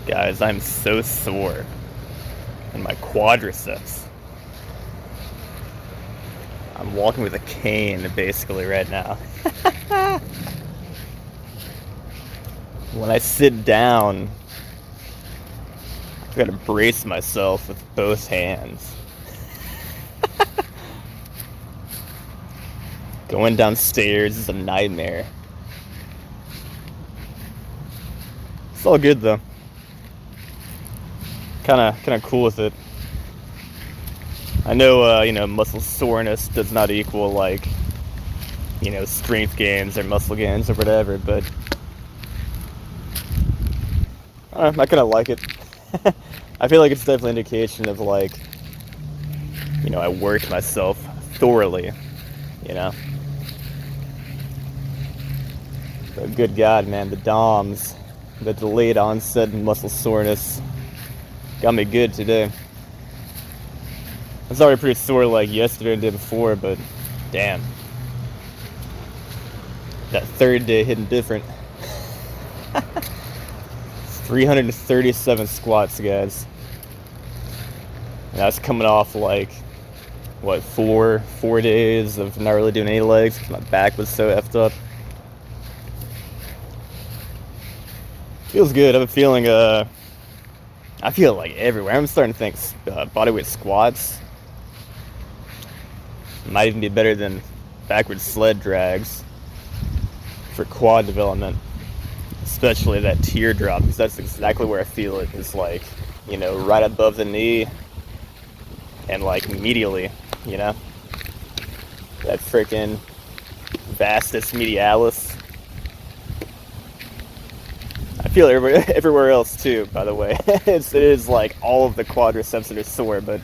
Guys, I'm so sore in my quadriceps. I'm walking with a cane basically right now. When I sit down, I gotta brace myself with both hands. Going downstairs is a nightmare. It's all good though. Kinda cool with it. I know, muscle soreness does not equal like, strength gains or muscle gains or whatever, but I kind of like it. I feel like it's definitely an indication of like, I worked myself thoroughly, you know. But good God, man, the DOMS, the delayed onset muscle soreness, got me good today. I was already pretty sore like yesterday and the day before, but damn, that third day hitting different. 337 squats, guys. And that's coming off like, what, four days of not really doing any legs because my back was so effed up. Feels good. I'm feeling, I feel like everywhere. I'm starting to think bodyweight squats might even be better than backward sled drags for quad development, especially that teardrop, because that's exactly where I feel it. It's like, right above the knee and like medially, that freaking vastus medialis. I feel everywhere else too, by the way. It is like all of the quadriceps that are sore, but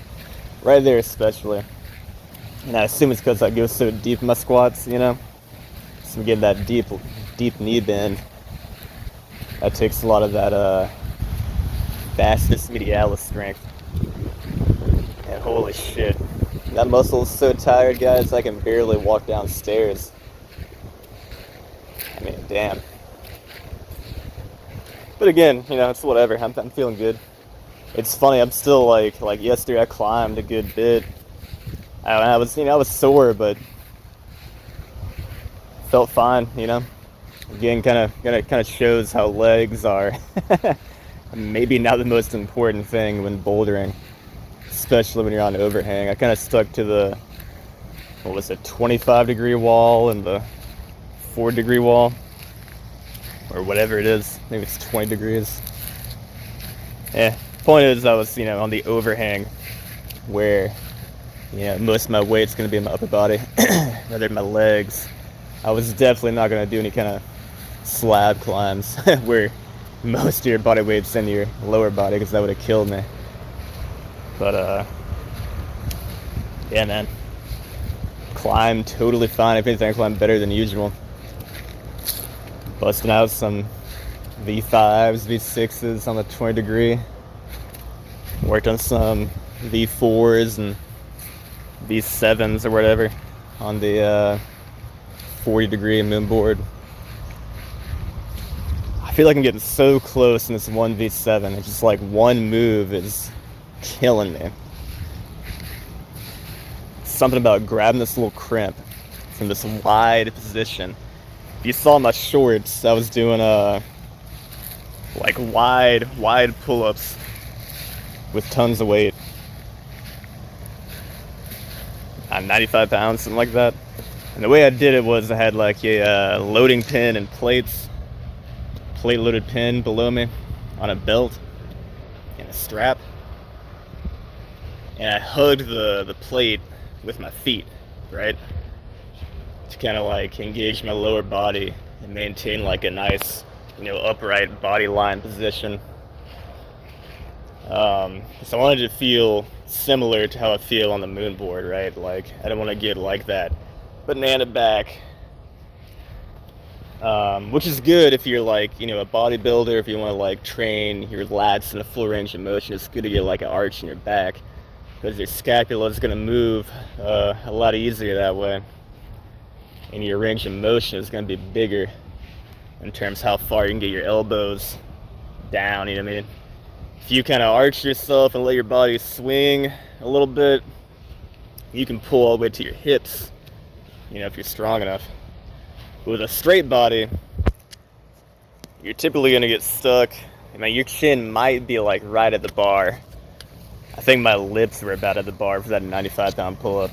right there especially. And I assume it's because I go so deep in my squats, So I'm getting that deep knee bend. That takes a lot of that vastus medialis strength. And holy shit, that muscle is so tired, guys. I can barely walk downstairs. I mean, damn. But again, it's whatever. I'm feeling good. It's funny. I'm still like yesterday. I climbed a good bit. I was sore, but felt fine. Again, kind of shows how legs are maybe not the most important thing when bouldering, especially when you're on overhang. I kind of stuck to the 25-degree wall and the 4-degree wall, or whatever it is. Maybe it's 20 degrees. Point is, I was on the overhang where most of my weight's going to be in my upper body rather than my legs. I was definitely not going to do any kind of slab climbs where most of your body weight's in your lower body, because that would have killed me. But yeah, man, climb totally fine. If anything, I climb better than usual. Busting out some V5s, V6s on the 20 degree. Worked on some V4s and V7s or whatever on the 40 degree moon board. I feel like I'm getting so close in this one V7. It's just like one move is killing me. Something about grabbing this little crimp from this wide position. If you saw my shorts, I was doing like wide pull-ups with tons of weight. I'm 95 pounds, something like that. And the way I did it was I had like a loading pin and plate-loaded pin below me on a belt and a strap. And I hugged the plate with my feet, right? To kind of like engage my lower body and maintain like a nice, upright body line position. So I wanted to feel similar to how I feel on the moon board, right? Like, I don't want to get like that banana back, which is good if you're like, a bodybuilder, if you want to like train your lats in a full range of motion. It's good to get like an arch in your back, because your scapula is going to move a lot easier that way, and your range of motion is going to be bigger in terms of how far you can get your elbows down, you know what I mean? If you kind of arch yourself and let your body swing a little bit, you can pull all the way to your hips, if you're strong enough. But with a straight body, you're typically going to get stuck. Your chin might be like right at the bar. I think my lips were about at the bar for that 95-pound pull-up.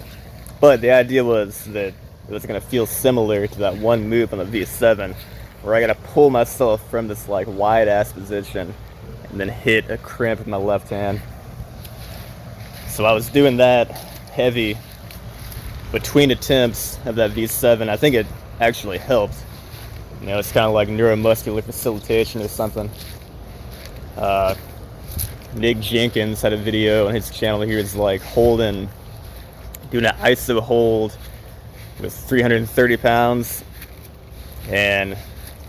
But the idea was that it was going to feel similar to that one move on the V7, where I got to pull myself from this like wide-ass position and then hit a crimp with my left hand. So I was doing that heavy between attempts of that V7. I think it actually helped. It's kind of like neuromuscular facilitation or something. Nick Jenkins had a video on his channel. He was like doing an iso hold with 330 pounds, and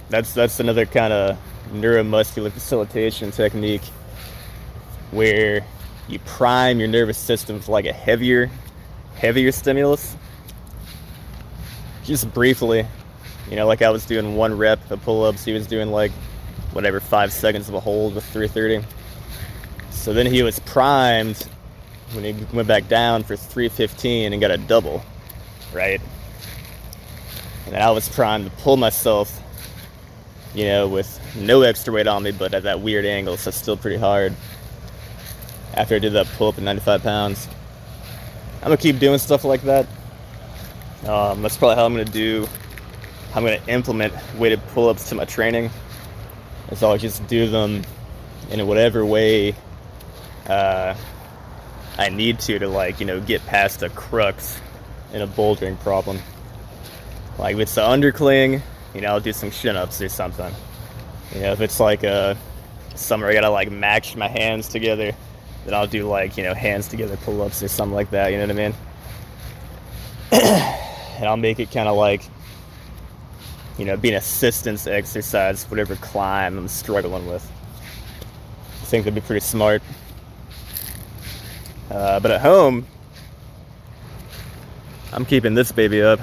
that's another kind of neuromuscular facilitation technique where you prime your nervous system with like a heavier stimulus, just briefly. Like I was doing 1 rep of pull-ups, he was doing like 5 seconds of a hold with 330. So then he was primed when he went back down for 315 and got a double, right? And then I was primed to pull myself, with no extra weight on me, but at that weird angle, so it's still pretty hard. After I did that pull-up at 95 pounds. I'm gonna keep doing stuff like that. That's probably how I'm gonna implement weighted pull-ups to my training. Is I'll just do them in whatever way I need to get past a crux in a bouldering problem. Like if it's the undercling, I'll do some chin-ups or something. If it's like somewhere I gotta match my hands together, then I'll do hands together pull-ups or something like that, you know what I mean? And I'll make it kind of be an assistance exercise, whatever climb I'm struggling with. I think that'd be pretty smart. But at home, I'm keeping this baby up.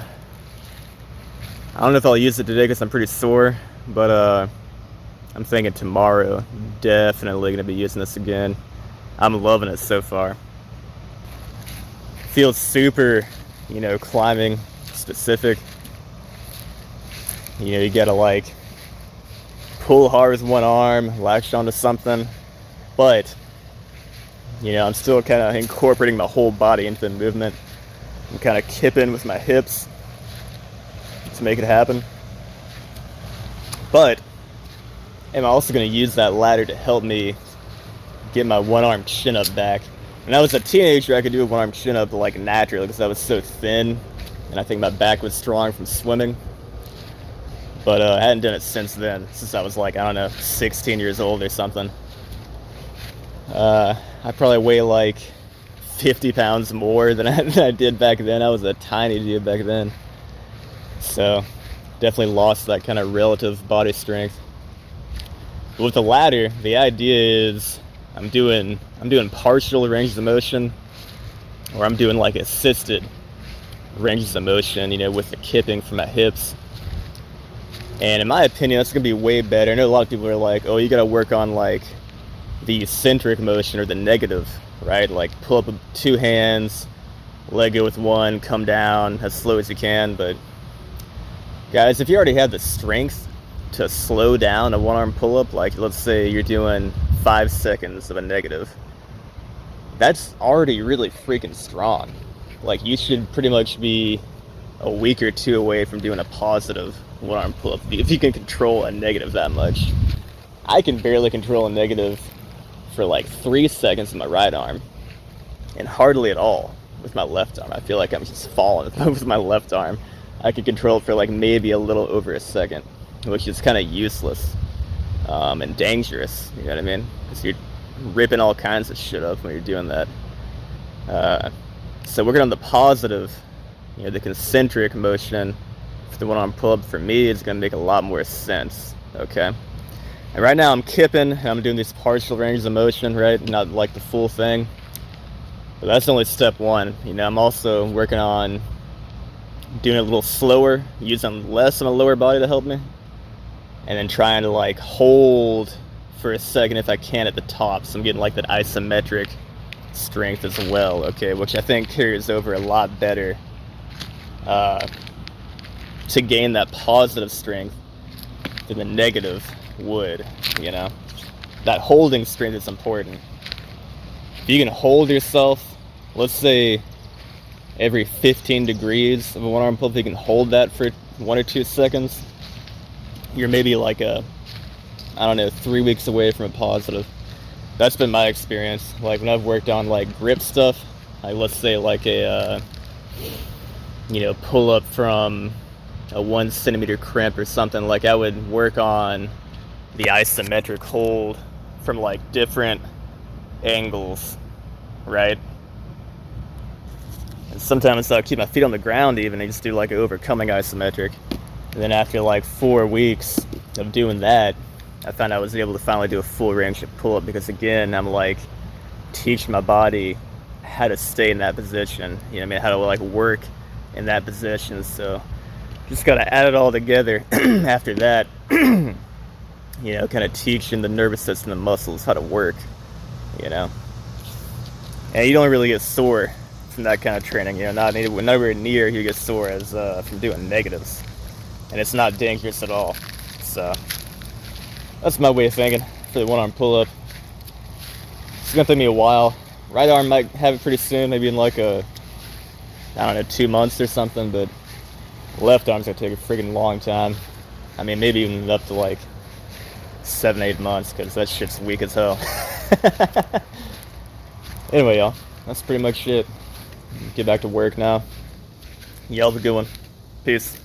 I don't know if I'll use it today because I'm pretty sore, but I'm thinking tomorrow, definitely going to be using this again. I'm loving it so far. Feels super, climbing specific. You gotta pull hard with one arm, latch onto something, but I'm still kind of incorporating my whole body into the movement. I'm kind of kipping with my hips to make it happen. But I'm also going to use that ladder to help me get my one-arm chin-up back. When I was a teenager, I could do a one-arm chin-up naturally because I was so thin, and I think my back was strong from swimming. But I hadn't done it since then, since I was 16 years old or something. I probably weigh 50 pounds more than I did back then. I was a tiny dude back then. So definitely lost that kind of relative body strength. But with the ladder, the idea is I'm doing partial ranges of motion, or I'm doing assisted ranges of motion, with the kipping from my hips. And in my opinion, that's going to be way better. I know a lot of people are like, oh, you got to work on the eccentric motion or the negative, right? Pull up with 2 hands, let go with 1, come down as slow as you can. But guys, if you already have the strength to slow down a one-arm pull-up, let's say you're doing 5 seconds of a negative, that's already really freaking strong. You should pretty much be a week or 2 away from doing a positive one-arm pull-up if you can control a negative that much. I can barely control a negative for 3 seconds with my right arm, and hardly at all with my left arm. I feel like I'm just falling with my left arm. I can control it for maybe a little over a second, which is kind of useless and dangerous, you know what I mean? Because you're ripping all kinds of shit up when you're doing that. So working on the positive, the concentric motion for the one-arm pull-up, for me, is going to make a lot more sense, okay? And right now I'm kipping, and I'm doing these partial ranges of motion, right? Not the full thing. But that's only step 1. I'm also working on doing it a little slower, using less of my lower body to help me. And then trying to hold for a second if I can at the top, so I'm getting like that isometric strength as well, okay, which I think carries over a lot better to gain that positive strength than the negative would, you know. That holding strength is important. If you can hold yourself, let's say every 15 degrees of a one arm pull-up, if you can hold that for 1 or 2 seconds, you're maybe like 3 weeks away from a positive. That's been my experience. Like when I've worked on like grip stuff, like let's say like a pull up from a 1 centimeter crimp or something, like I would work on the isometric hold from like different angles, right? And sometimes I'll keep my feet on the ground even and just do like an overcoming isometric. And then after like 4 weeks of doing that, I found I was able to finally do a full range of pull-up, because again, I'm like teaching my body how to stay in that position, you know what I mean, how to like work in that position. So just gotta add it all together after that, kind of teaching the nervous system and muscles how to work, and you don't really get sore from that kind of training, nowhere near you get sore as from doing negatives, and it's not dangerous at all. So that's my way of thinking for the one arm pull up. It's gonna take me a while. Right arm might have it pretty soon, maybe in like 2 months or something, but left arm's gonna take a freaking long time. I mean, maybe even up to like 7-8 months, because that shit's weak as hell. Anyway, y'all, that's pretty much it. Get back to work now. Y'all have a good one. Peace.